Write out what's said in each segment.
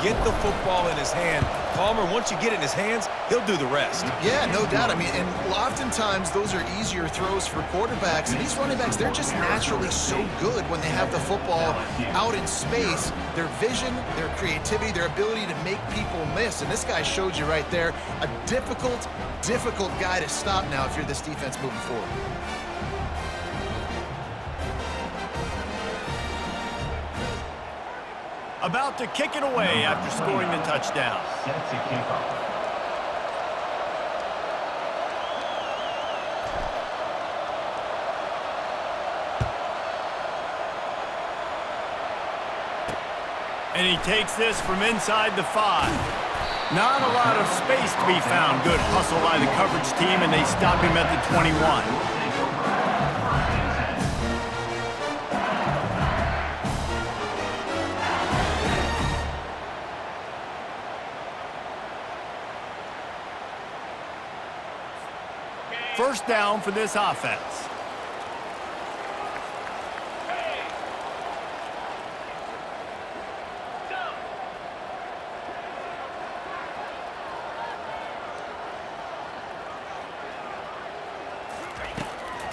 get the football in his hand. Palmer, once you get it in his hands, he'll do the rest. Yeah, no doubt. I mean, and oftentimes those are easier throws for quarterbacks. And these running backs, they're just naturally so good when they have the football out in space. Their vision, their creativity, their ability to make people miss. And this guy showed you right there, a difficult guy to stop now if you're this defense moving forward. About to kick it away after scoring the touchdown. Set to kickoff. And he takes this from inside the 5. Not a lot of space to be found. Good hustle by the coverage team, and they stop him at the 21. First down for this offense.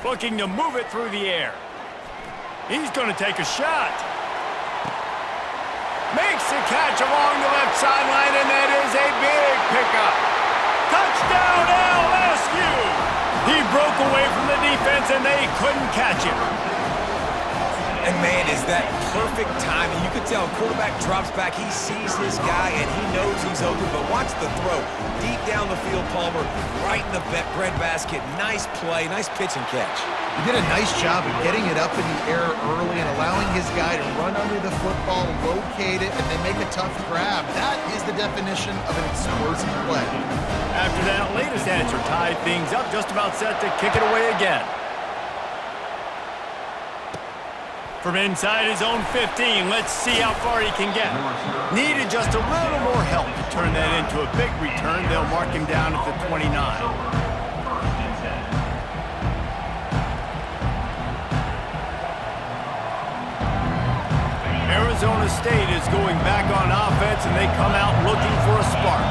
Looking to move it through the air. He's going to take a shot. Makes the catch along the left sideline, and that is a big pickup. Touchdown, LSU! He broke away from the defense, and they couldn't catch him. And, man, is that perfect timing. You could tell quarterback drops back. He sees his guy, and he knows he's open. But watch the throw. Deep down the field, Palmer, right in the breadbasket. Nice play, nice pitch and catch. He did a nice job of getting it up in the air early and allowing his guy to run under the football, locate it, and then make a tough grab. That is the definition of an explosive play. After that latest answer tied things up, just about set to kick it away again. From inside his own 15, let's see how far he can get. Needed just a little more help to turn that into a big return. They'll mark him down at the 29. Arizona State is going back on offense, and they come out looking for a spark.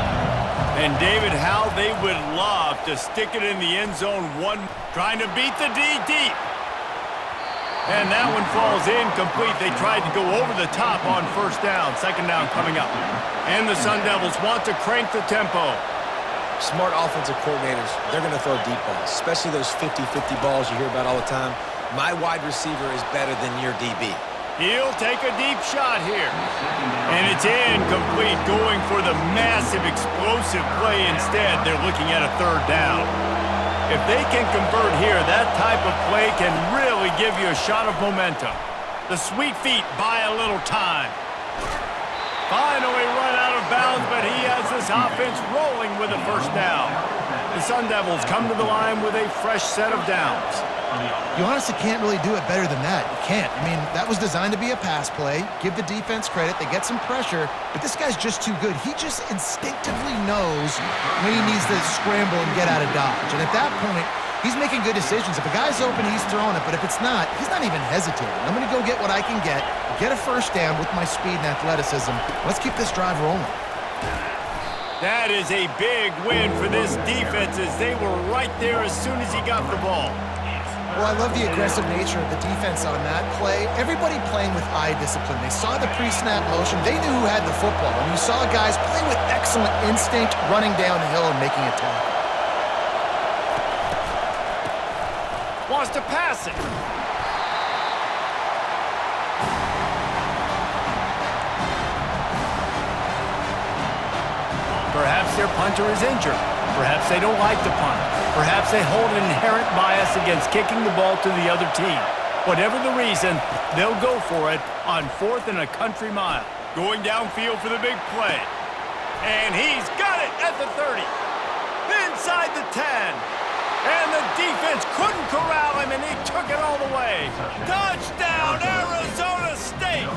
And David, how they would love to stick it in the end zone trying to beat the D deep. And that one falls incomplete. They tried to go over the top on first down. Second down coming up. And the Sun Devils want to crank the tempo. Smart offensive coordinators, they're going to throw deep balls, especially those 50-50 balls you hear about all the time. My wide receiver is better than your DB. He'll take a deep shot here. And it's incomplete, going for the massive explosive play instead. They're looking at a third down. If they can convert here, that type of play can really give you a shot of momentum. The sweet feet buy a little time. Finally run out of bounds, but he has this offense rolling with a first down. The Sun Devils come to the line with a fresh set of downs. You honestly can't really do it better than that. You can't. I mean, that was designed to be a pass play. Give the defense credit. They get some pressure, but this guy's just too good. He just instinctively knows when he needs to scramble and get out of dodge. And at that point, he's making good decisions. If a guy's open, he's throwing it. But if it's not, he's not even hesitating. I'm going to go get what I can get a first down with my speed and athleticism. Let's keep this drive rolling. That is a big win for this defense, as they were right there as soon as he got the ball. Well, I love the aggressive nature of the defense on that play. Everybody playing with eye discipline. They saw the pre-snap motion. They knew who had the football. And you saw guys play with excellent instinct, running down the hill and making a tackle. Wants to pass it. Perhaps their punter is injured. Perhaps they don't like to punt. Perhaps they hold an inherent bias against kicking the ball to the other team. Whatever the reason, they'll go for it on 4th and a country mile. Going downfield for the big play. And he's got it at the 30. Inside the 10. And the defense couldn't corral him, and he took it all the way. Touchdown, Arizona State!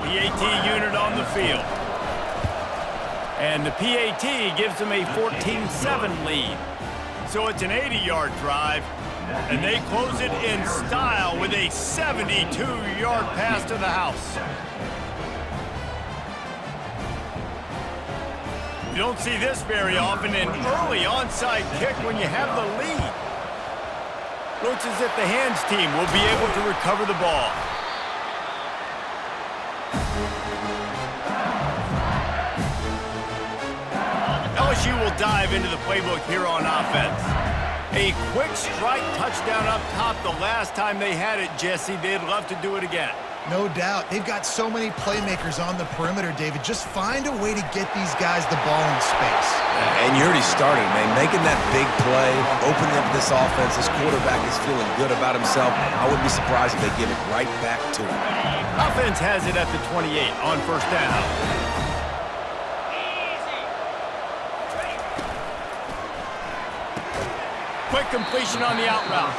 PAT unit on the field. And the PAT gives them a 14-7 lead. So it's an 80-yard drive, and they close it in style with a 72-yard pass to the house. don't see this very often, an early onside kick when you have the lead. Looks as if the hands team will be able to recover the ball. LSU will dive into the playbook here on offense. A quick strike touchdown up top the last time they had it, Jesse. They'd love to do it again. No doubt. They've got so many playmakers on the perimeter, David. Just find a way to get these guys the ball in space. And you already started, man. Making that big play, opening up this offense. This quarterback is feeling good about himself. I wouldn't be surprised if they give it right back to him. Offense has it at the 28 on first down. Quick completion on the out route.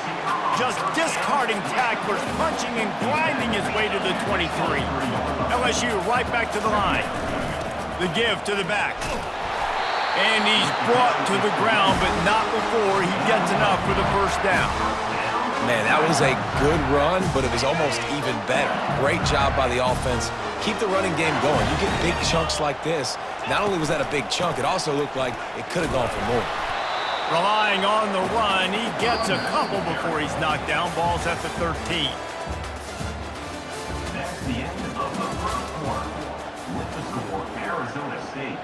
Just discarding tacklers, punching and grinding his way to the 23. LSU right back to the line. The give to the back. And he's brought to the ground, but not before he gets enough for the first down. Man, that was a good run, but it was almost even better. Great job by the offense. Keep the running game going. You get big chunks like this. Not only was that a big chunk, it also looked like it could have gone for more. Relying on the run, he gets a couple before he's knocked down. Ball's at the 13. That's the end of the first quarter. With the score, Arizona State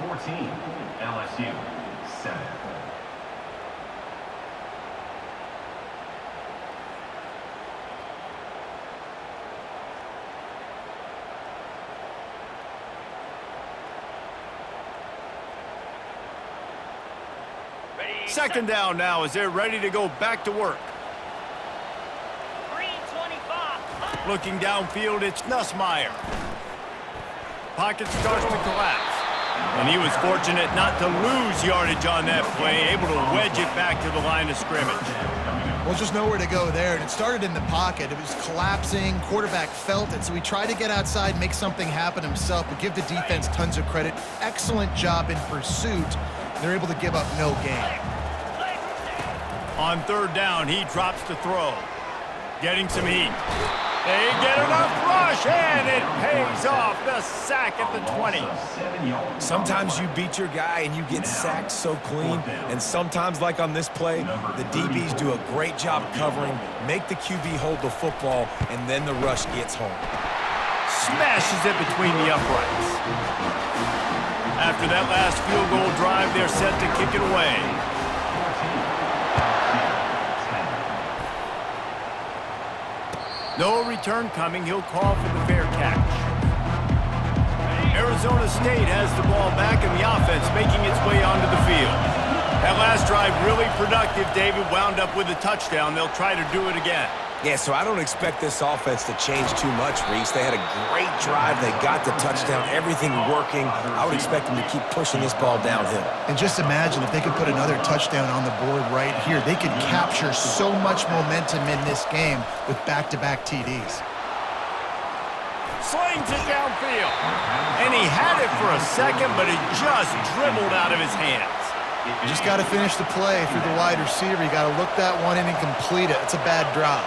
14, LSU 7. Second down now as they're ready to go back to work. Looking downfield, it's Nussmeier. Pocket starts to collapse. And he was fortunate not to lose yardage on that play, able to wedge it back to the line of scrimmage. Well, just nowhere to go there, and it started in the pocket. It was collapsing. Quarterback felt it, so he tried to get outside, make something happen himself, but give the defense tons of credit. Excellent job in pursuit. They're able to give up no gain. On third down, he drops to throw. Getting some heat. They get enough rush, and it pays off. The sack at the 20. Sometimes you beat your guy and you get sacked so clean, and sometimes, like on this play, the DBs do a great job covering, make the QB hold the football, and then the rush gets home. Smashes it between the uprights. After that last field goal drive, they're set to kick it away. No return coming. He'll call for the fair catch. Arizona State has the ball back in the offense, making its way onto the field. That last drive really productive. David wound up with a touchdown. They'll try to do it again. Yeah, so I don't expect this offense to change too much, Reese. They had a great drive. They got the touchdown, everything working. I would expect them to keep pushing this ball downhill. And just imagine if they could put another touchdown on the board right here. They could capture so much momentum in this game with back-to-back TDs. Slings it downfield. And he had it for a second, but it just dribbled out of his hands. You just got to finish the play through the wide receiver. You got to look that one in and complete it. It's a bad drop.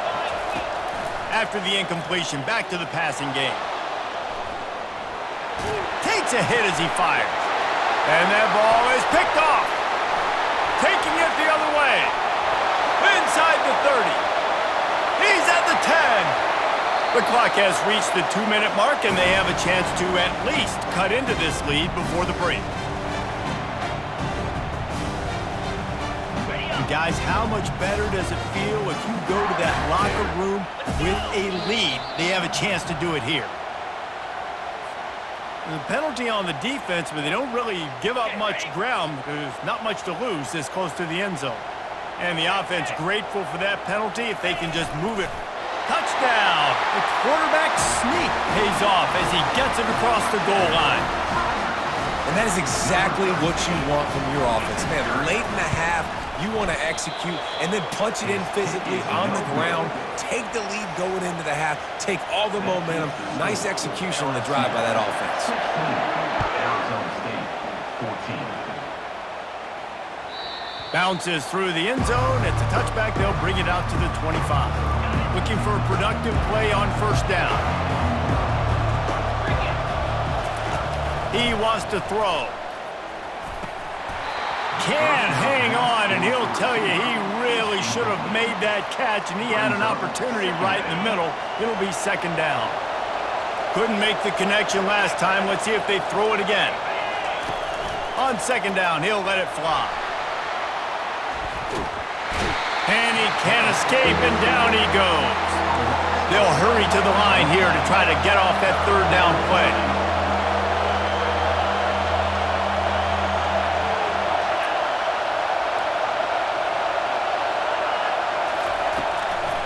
After the incompletion, back to the passing game. Takes a hit as he fires. And that ball is picked off. Taking it the other way. Inside the 30. He's at the 10. The clock has reached the 2-minute mark, and they have a chance to at least cut into this lead before the break. Guys, how much better does it feel if you go to that locker room with a lead? They have a chance to do it here. The penalty on the defense, but they don't really give up much ground. There's not much to lose this close to the end zone. And the offense grateful for that penalty if they can just move it. Touchdown! The quarterback sneak pays off as he gets it across the goal line. And that is exactly what you want from your offense. Man, late in the half, you want to execute and then punch it in physically on the ground, take the lead going into the half, take all the momentum. Nice execution on the drive by that offense. Arizona State 14. Bounces through the end zone. It's a touchback. They'll bring it out to the 25. Looking for a productive play on first down. He wants to throw. can hang on, and he'll tell you he really should have made that catch, and he had an opportunity right in the middle. It'll be second down. Couldn't make the connection last time. Let's see if they throw it again. On second down, he'll let it fly. And he can't escape, and down he goes. They'll hurry to the line here to try to get off that third down play.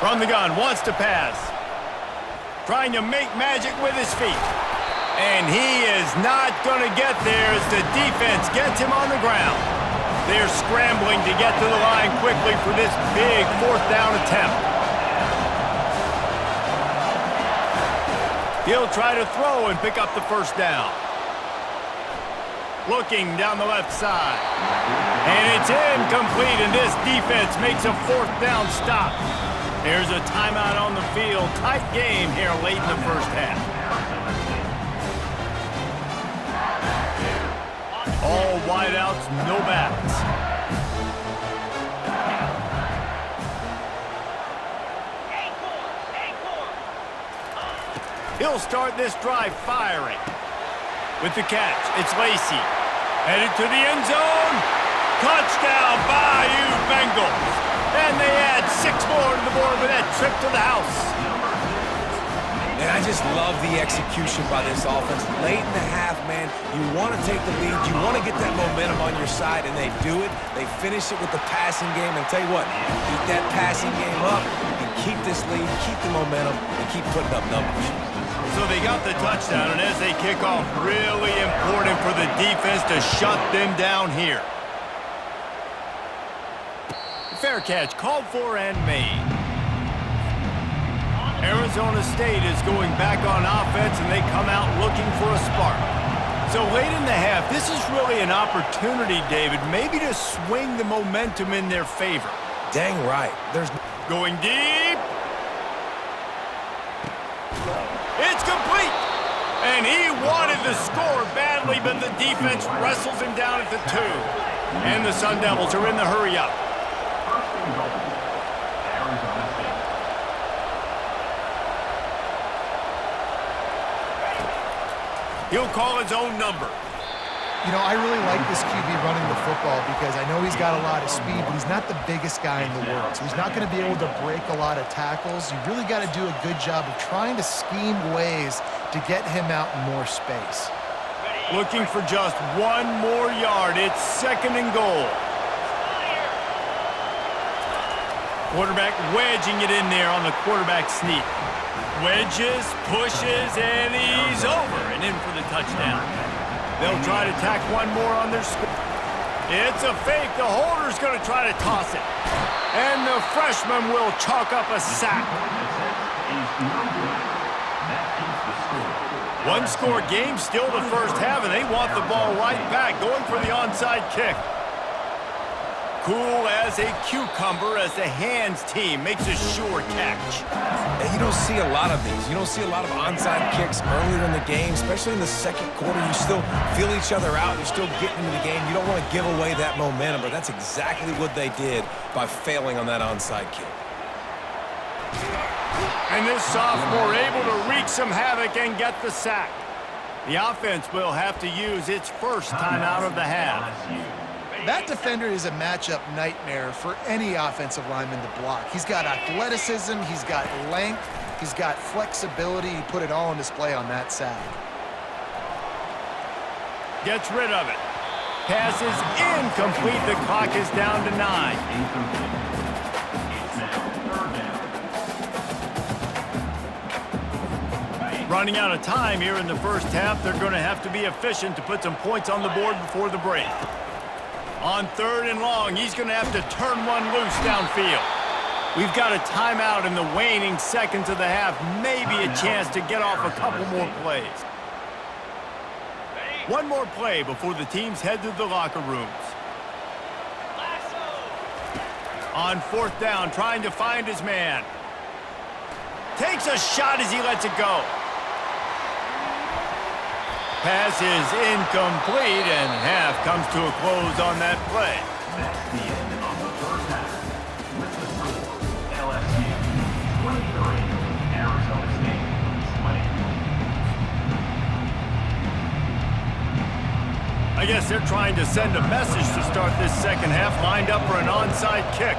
From the gun, wants to pass. Trying to make magic with his feet. And he is not going to get there as the defense gets him on the ground. They're scrambling to get to the line quickly for this big fourth down attempt. He'll try to throw and pick up the first down. Looking down the left side. And it's incomplete, and this defense makes a fourth down stop. There's a timeout on the field. Tight game here late in the first half. All wideouts, no backs. He'll start this drive firing. With the catch, it's Lacy. Headed to the end zone. Touchdown, Bayou Bengals. And they add 6 more to the board with that trip to the house. And I just love the execution by this offense. Late in the half, man, you want to take the lead. You want to get that momentum on your side, and they do it. They finish it with the passing game. And tell you what, keep that passing game up. You can keep this lead, keep the momentum, and keep putting up numbers. So they got the touchdown, and as they kick off, really important for the defense to shut them down here. Fair catch, called for and made. Arizona State is going back on offense, and they come out looking for a spark. So late in the half, this is really an opportunity, David, maybe to swing the momentum in their favor. Dang right. There's going deep. It's complete. And he wanted the score badly, but the defense wrestles him down at the 2. And the Sun Devils are in the hurry up. He'll call his own number. You know, I really like this QB running the football because I know he's got a lot of speed, but he's not the biggest guy in the world. So he's not going to be able to break a lot of tackles. You really got to do a good job of trying to scheme ways to get him out in more space. Looking for just 1 more yard. It's second and goal. Quarterback wedging it in there on the quarterback sneak. Wedges, pushes, and he's over and in for the touchdown. They'll try to tack 1 more on their score. It's a fake. The holder's going to try to toss it. And the freshman will chalk up a sack. 1-score game, still the first half, and they want the ball right back, going for the onside kick. Cool as a cucumber as the hands team makes a sure catch. And you don't see a lot of these. You don't see a lot of onside kicks earlier in the game, especially in the second quarter. You still feel each other out. You're still getting into the game. You don't want to give away that momentum, but that's exactly what they did by failing on that onside kick. And this sophomore able to wreak some havoc and get the sack. The offense will have to use its first timeout of the half. That defender is a matchup nightmare for any offensive lineman to block. He's got athleticism, he's got length, he's got flexibility. He put it all on display on that sack. Gets rid of it. Pass is incomplete. The clock is down to 9. Running out of time here in the first half. They're going to have to be efficient to put some points on the board before the break. On 3rd and long, he's going to have to turn one loose downfield. We've got a timeout in the waning seconds of the half. Maybe a chance to get off a couple more plays. 1 more play before the teams head to the locker rooms. On 4th down, trying to find his man. Takes a shot as he lets it go. pass is incomplete, and half comes to a close on that play. That's the end of the first half. With the score, LSU 23, Arizona State 20. I guess they're trying to send a message to start this second half, lined up for an onside kick.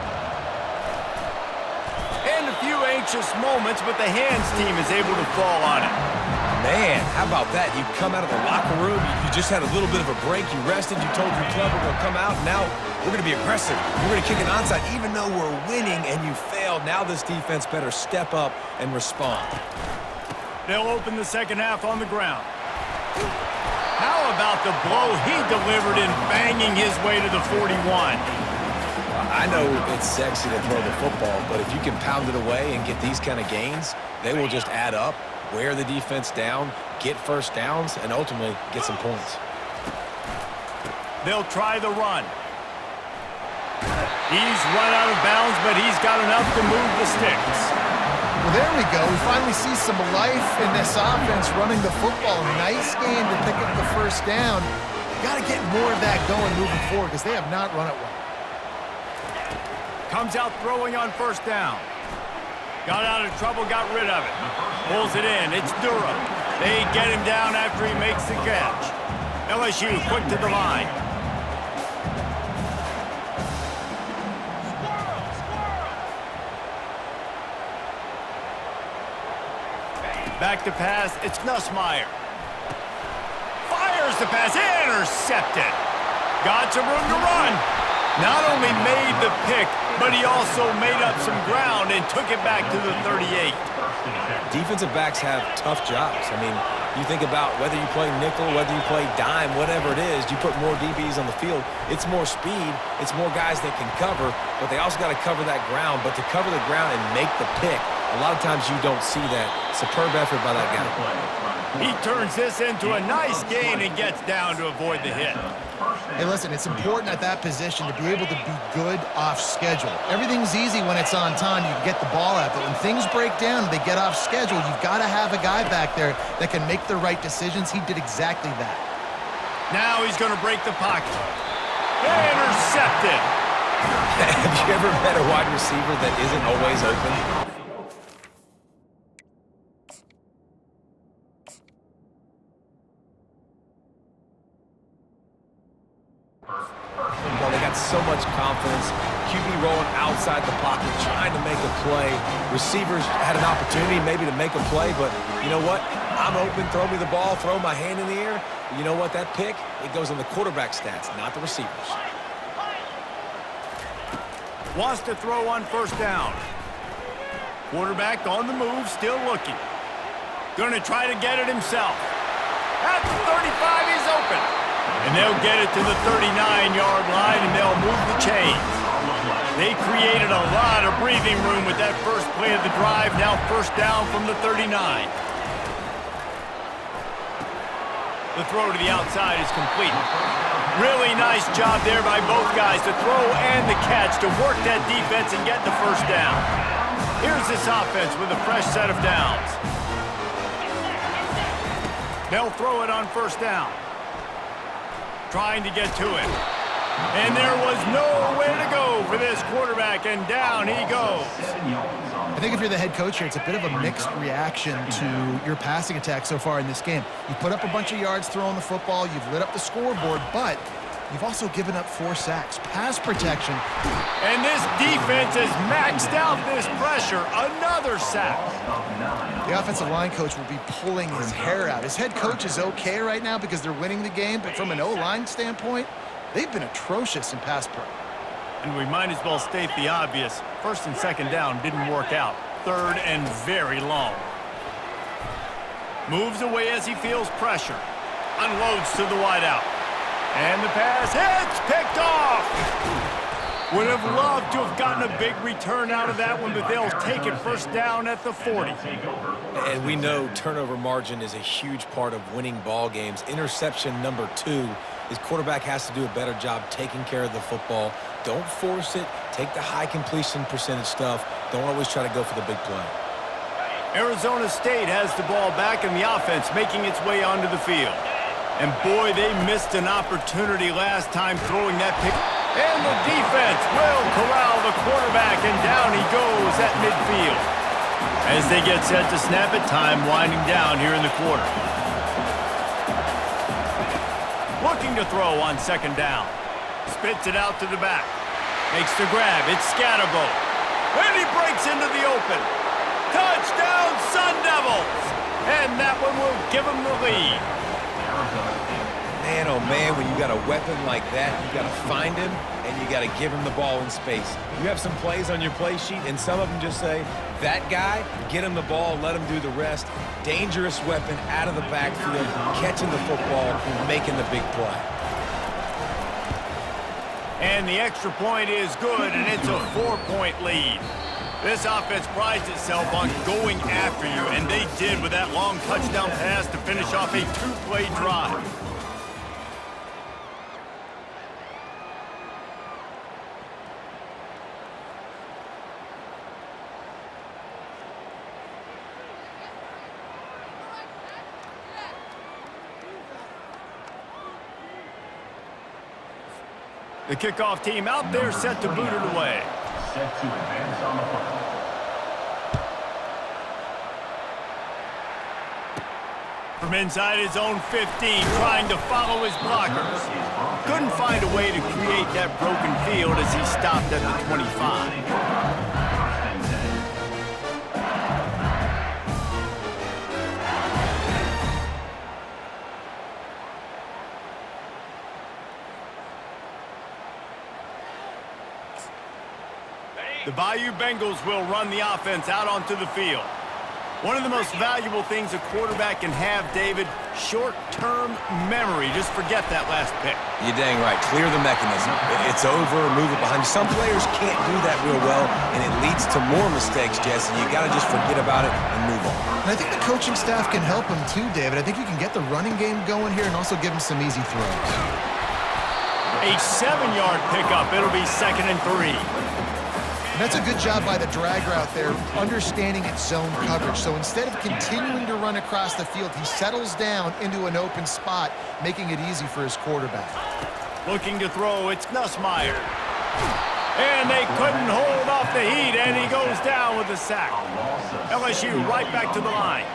And a few anxious moments, but the hands team is able to fall on it. Man, how about that? You come out of the locker room, you just had a little bit of a break, you rested, you told your club we're going to come out, now we're going to be aggressive. We're going to kick an onside, even though we're winning and you failed. Now this defense better step up and respond. They'll open the second half on the ground. How about the blow he delivered in banging his way to the 41? I know it's sexy to throw the football, but if you can pound it away and get these kind of gains, they will just add up, wear the defense down, get first downs, and ultimately get some points. They'll try the run. He's run out of bounds, but he's got enough to move the sticks. Well, there we go. We finally see some life in this offense running the football. Nice game to pick up the first down. Got to get more of that going moving forward because they have not run it well. Comes out throwing on first down. Got out of trouble, got rid of it. Pulls it in. It's Durham. They get him down after he makes the catch. LSU quick to the line. Back to pass. It's Nussmeier. Fires the pass. Intercepted. Got some room to run. Not only made the pick, but he also made up some ground and took it back to the 38. Defensive backs have tough jobs. I mean, you think about whether you play nickel, whether you play dime, whatever it is, you put more DBs on the field. It's more speed. It's more guys that can cover, but they also got to cover that ground. But to cover the ground and make the pick, a lot of times you don't see that. Superb effort by that guy. He turns this into a nice gain and gets down to avoid the hit. Hey, listen, it's important at that position to be able to be good off schedule. Everything's easy when it's on time. You can get the ball out. But when things break down and they get off schedule, you've got to have a guy back there that can make the right decisions. He did exactly that. Now he's going to break the pocket. Intercepted. Have you ever met a wide receiver that isn't always open? Well, they got so much confidence. QB rolling outside the pocket, trying to make a play. Receivers had an opportunity maybe to make a play, but you know what? I'm open, throw me the ball, throw my hand in the air. You know what? That pick, it goes on the quarterback stats, not the receivers. Wants to throw on first down. Quarterback on the move, still looking. Going to try to get it himself. At the 35, he's open. And they'll get it to the 39-yard line, and they'll move the chains. They created a lot of breathing room with that first play of the drive. Now first down from the 39. The throw to the outside is complete. Really nice job there by both guys to throw and the catch to work that defense and get the first down. Here's this offense with a fresh set of downs. They'll throw it on first down. Trying to get to it. And there was nowhere to go for this quarterback, and down he goes. I think if you're the head coach here, it's a bit of a mixed reaction to your passing attack so far in this game. You put up a bunch of yards throwing the football, you've lit up the scoreboard, but you've also given up 4 sacks. Pass protection. And this defense has maxed out this pressure. Another sack. The offensive line coach will be pulling his hair out. His head coach is okay right now because they're winning the game, but from an O-line standpoint, they've been atrocious in pass pro. And we might as well state the obvious. First and second down didn't work out. Third and very long. Moves away as he feels pressure. Unloads to the wideout. And the pass hits, picked off. Would have loved to have gotten a big return out of that one, but they'll take it first down at the 40. And we know turnover margin is a huge part of winning ball games. Interception number 2. His quarterback has to do a better job taking care of the football. Don't force it. Take the high completion percentage stuff. Don't always try to go for the big play. Arizona State has the ball back, and the offense making its way onto the field. And boy, they missed an opportunity last time throwing that pick. And the defense will corral the quarterback, and down he goes at midfield. As they get set to snap it, time winding down here in the quarter. Looking to throw on second down. Spits it out to the back. Makes the grab. It's Scatterbo. And he breaks into the open. Touchdown, Sun Devils! And that one will give them the lead. Man, oh man, when you got a weapon like that, you got to find him and you got to give him the ball in space. You have some plays on your play sheet, and some of them just say, that guy, get him the ball, let him do the rest. Dangerous weapon out of the backfield, catching the football, making the big play. And the extra point is good, and it's a 4-point lead. This offense prides itself on going after you, and they did with that long touchdown pass to finish off a 2-play drive. The kickoff team out there set to boot it away. Set to advance on the football. From inside his own 15, trying to follow his blockers. Couldn't find a way to create that broken field as he stopped at the 25. The Bayou Bengals will run the offense out onto the field. One of the most valuable things a quarterback can have, David, short-term memory. Just forget that last pick. You're dang right. Clear the mechanism. It's over, move it behind you. Some players can't do that real well, and it leads to more mistakes, Jesse. You got to just forget about it and move on. And I think the coaching staff can help him too, David. I think you can get the running game going here and also give him some easy throws. A 7-yard pickup. It'll be 2nd and 3. And that's a good job by the drag route there, understanding its zone coverage. So instead of continuing to run across the field, he settles down into an open spot, making it easy for his quarterback. Looking to throw, it's Nussmeier. And they couldn't hold off the heat, and he goes down with a sack. LSU right back to the line.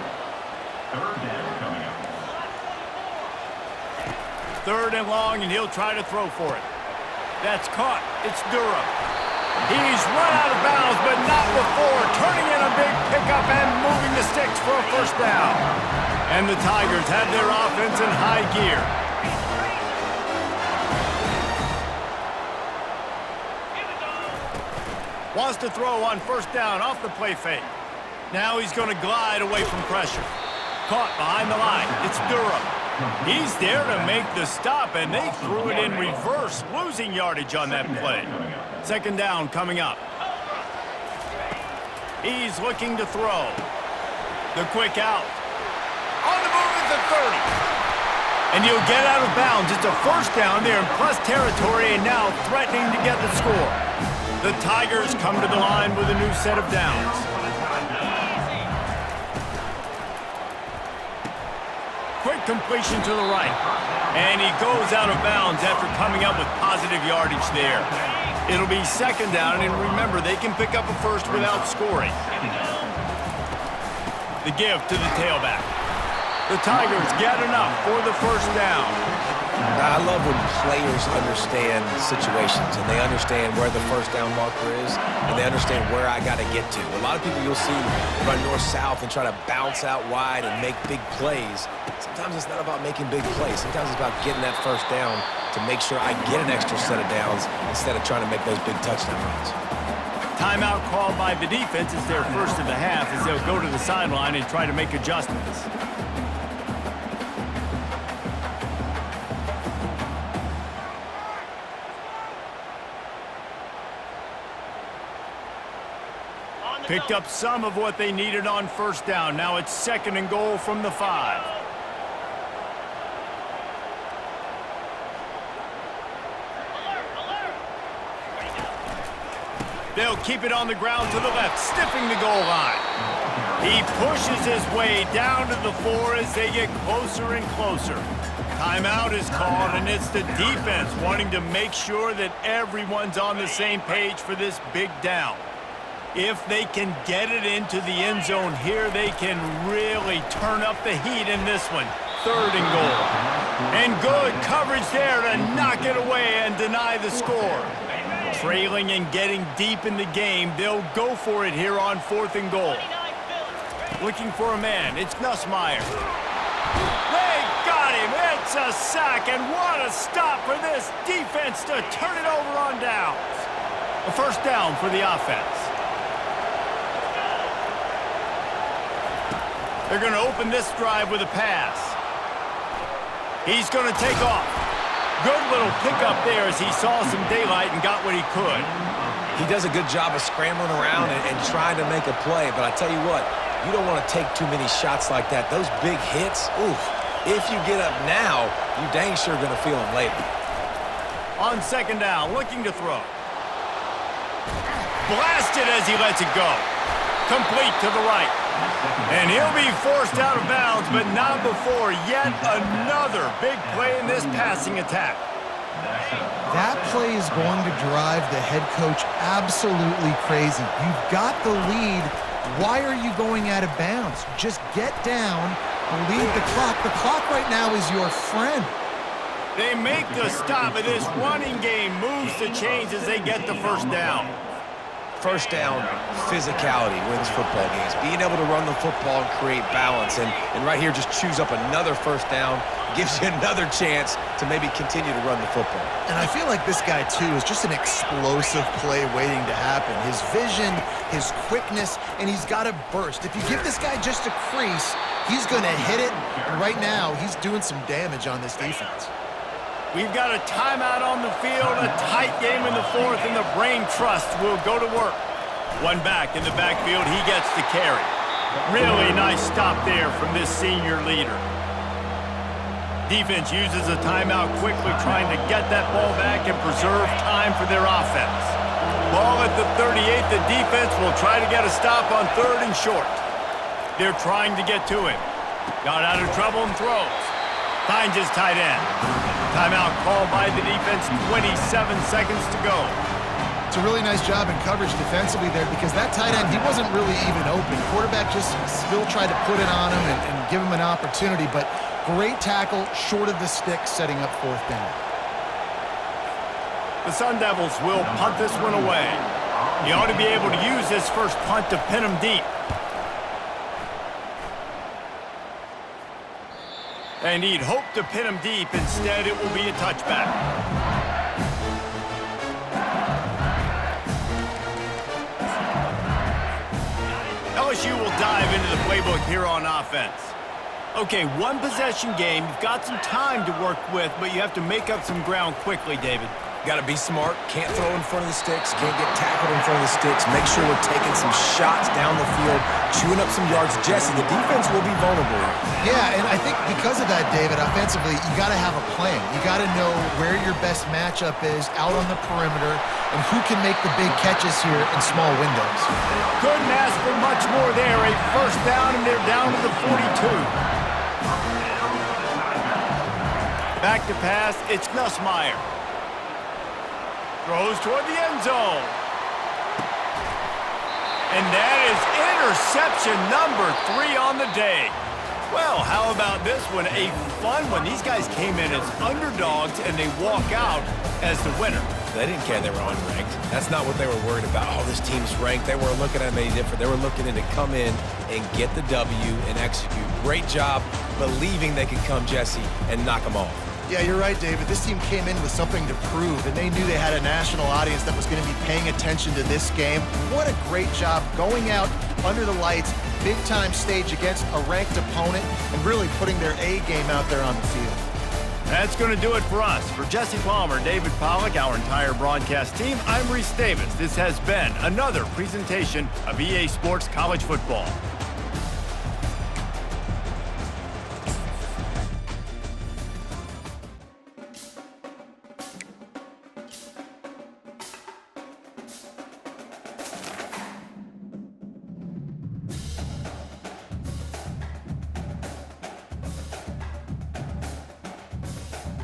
Third down coming up. 3rd and long, and he'll try to throw for it. That's caught. It's Durham. He's run out of bounds, but not before turning in a big pickup and moving the sticks for a 1st down. And the Tigers have their offense in high gear. Wants to throw on 1st down off the play fake. Now he's going to glide away from pressure. Caught behind the line. It's Durham. He's there to make the stop, and they threw it in reverse, losing yardage on that play. 2nd down coming up. He's looking to throw. The quick out. On the move at the 30. And he'll get out of bounds. It's a 1st down there in plus territory, and now threatening to get the score. The Tigers come to the line with a new set of downs. Quick completion to the right. And he goes out of bounds after coming up with positive yardage there. It'll be 2nd down, and remember, they can pick up a 1st without scoring. The give to the tailback. The Tigers get enough for the 1st down. I love when players understand situations and they understand where the 1st down marker is and they understand where I got to get to. A lot of people you'll see run north-south and try to bounce out wide and make big plays. Sometimes it's not about making big plays. Sometimes it's about getting that 1st down to make sure I get an extra set of downs instead of trying to make those big touchdown runs. Timeout called by the defense is their 1st of the half as they'll go to the sideline and try to make adjustments. Picked up some of what they needed on 1st down. Now it's 2nd and goal from the 5. They'll keep it on the ground to the left, sniffing the goal line. He pushes his way down to the 4 as they get closer and closer. Timeout is called, and it's the defense wanting to make sure that everyone's on the same page for this big down. If they can get it into the end zone here, they can really turn up the heat in this one. 3rd and goal. And good coverage there to knock it away and deny the score. Trailing and getting deep in the game, they'll go for it here on 4th and goal. Looking for a man, it's Nussmeier. They got him, it's a sack, and what a stop for this defense to turn it over on downs. A 1st down for the offense. They're going to open this drive with a pass. He's going to take off. Good little pickup there as he saw some daylight and got what he could. He does a good job of scrambling around and trying to make a play, but I tell you what, you don't want to take too many shots like that. Those big hits, oof. If you get up now, you dang sure going to feel them later. On 2nd down, looking to throw. Blasted as he lets it go. Complete to the right. And he'll be forced out of bounds, but not before yet another big play in this passing attack. That play is going to drive the head coach absolutely crazy. You've got the lead. Why are you going out of bounds? Just get down, lead the clock. The clock right now is your friend. They make the stop, and this running game moves the chains as they get the 1st down. 1st down, physicality wins football games. Being able to run the football and create balance. And right here, just choose up another 1st down, gives you another chance to maybe continue to run the football. And I feel like this guy, too, is just an explosive play waiting to happen. His vision, his quickness, and he's got a burst. If you give this guy just a crease, he's going to hit it. And right now, he's doing some damage on this defense. We've got a timeout on the field, a tight game in the 4th, and the Brain Trust will go to work. One back in the backfield, he gets the carry. Really nice stop there from this senior leader. Defense uses a timeout quickly, trying to get that ball back and preserve time for their offense. Ball at the 38, the defense will try to get a stop on 3rd and short. They're trying to get to him. Got out of trouble and throws. Finds his tight end. Timeout called by the defense, 27 seconds to go. It's a really nice job in coverage defensively there because that tight end, he wasn't really even open. Quarterback just still tried to put it on him and give him an opportunity, but great tackle, short of the stick, setting up 4th down. The Sun Devils will punt this one away. He ought to be able to use this first punt to pin him deep. And he'd hope to pin him deep. Instead, it will be a touchback. LSU will dive into the playbook here on offense. Okay, 1 possession game. You've got some time to work with, but you have to make up some ground quickly, David. Got to be smart. Can't throw in front of the sticks. Can't get tackled in front of the sticks. Make sure we're taking some shots down the field, chewing up some yards. Jesse, the defense will be vulnerable. Yeah, and I think because of that, David, offensively, you got to have a plan. You got to know where your best matchup is out on the perimeter and who can make the big catches here in small windows. Couldn't ask for much more there. A 1st down, and they're down to the 42. Back to pass, it's Nussmeier. Throws toward the end zone. And that is interception number 3 on the day. Well, how about this one? A fun one. These guys came in as underdogs, and they walk out as the winner. They didn't care they were unranked. That's not what they were worried about. Oh, this team's ranked. They weren't looking at them any different. They were looking in to come in and get the W and execute. Great job believing they could come, Jesse, and knock them off. Yeah, you're right, David. This team came in with something to prove, and they knew they had a national audience that was going to be paying attention to this game. What a great job going out under the lights, big-time stage against a ranked opponent, and really putting their A game out there on the field. That's going to do it for us. For Jesse Palmer, David Pollack, our entire broadcast team, I'm Reese Davis. This has been another presentation of EA Sports College Football.